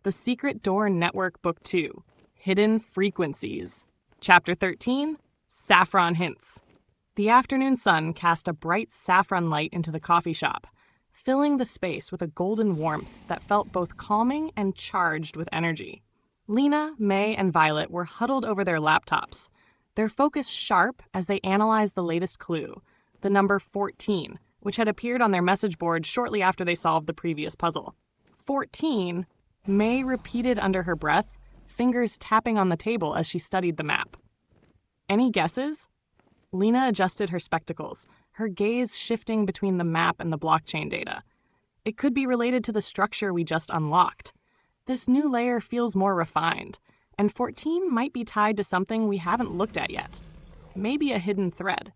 The Secret Door Network Book 2, Hidden Frequencies. Chapter 13, Saffron Hints. The afternoon sun cast a bright saffron light into the coffee shop, filling the space with a golden warmth that felt both calming and charged with energy. Lina, May, and Violet were huddled over their laptops, their focus sharp as they analyzed the latest clue, the number 14, which had appeared on their message board shortly after they solved the previous puzzle. 14, May repeated under her breath, fingers tapping on the table as she studied the map. Any guesses? Lina adjusted her spectacles, her gaze shifting between the map and the blockchain data. It could be related to the structure we just unlocked. This new layer feels more refined, and 14 might be tied to something we haven't looked at yet. Maybe a hidden thread.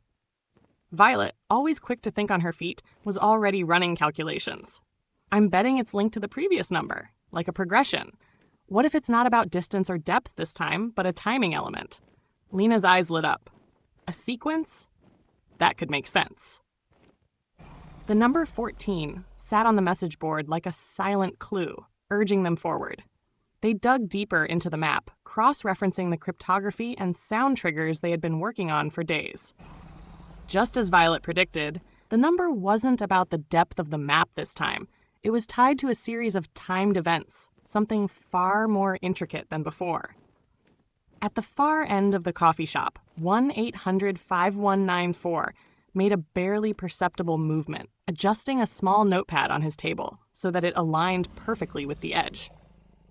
Violet, always quick to think on her feet, was already running calculations. I'm betting it's linked to the previous number, like a progression. What if it's not about distance or depth this time, but a timing element? Lina's eyes lit up. A sequence? That could make sense. The number 14 sat on the message board like a silent clue, urging them forward. They dug deeper into the map, cross-referencing the cryptography and sound triggers they had been working on for days. Just as Violet predicted, the number wasn't about the depth of the map this time. It was tied to a series of timed events, something far more intricate than before. At the far end of the coffee shop, 1-800-5194 made a barely perceptible movement, adjusting a small notepad on his table so that it aligned perfectly with the edge.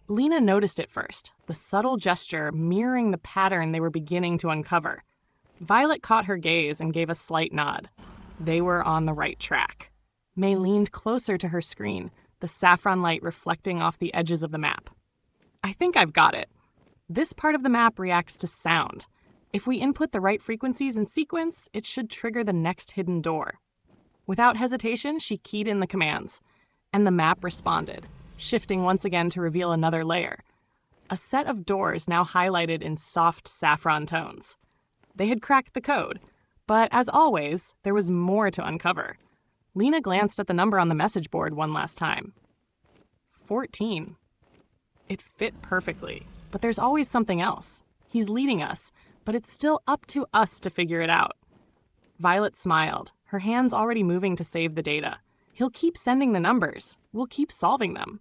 Lina noticed it first, the subtle gesture mirroring the pattern they were beginning to uncover. Violet caught her gaze and gave a slight nod. They were on the right track. May leaned closer to her screen, the saffron light reflecting off the edges of the map. I think I've got it. This part of the map reacts to sound. If we input the right frequencies in sequence, it should trigger the next hidden door. Without hesitation, she keyed in the commands, and the map responded, shifting once again to reveal another layer. A set of doors now highlighted in soft saffron tones. They had cracked the code, but as always, there was more to uncover. Lina glanced at the number on the message board one last time. 14. It fit perfectly, but there's always something else. He's leading us, but it's still up to us to figure it out. Violet smiled, her hands already moving to save the data. He'll keep sending the numbers. We'll keep solving them.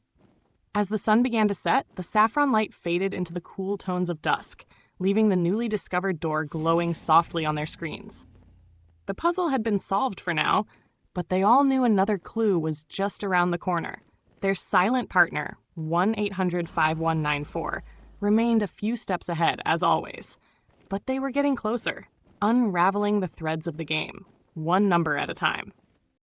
As the sun began to set, the saffron light faded into the cool tones of dusk, leaving the newly discovered door glowing softly on their screens. The puzzle had been solved for now, but they all knew another clue was just around the corner. Their silent partner, 1-800-5194, remained a few steps ahead, as always. But they were getting closer, unraveling the threads of the game, one number at a time.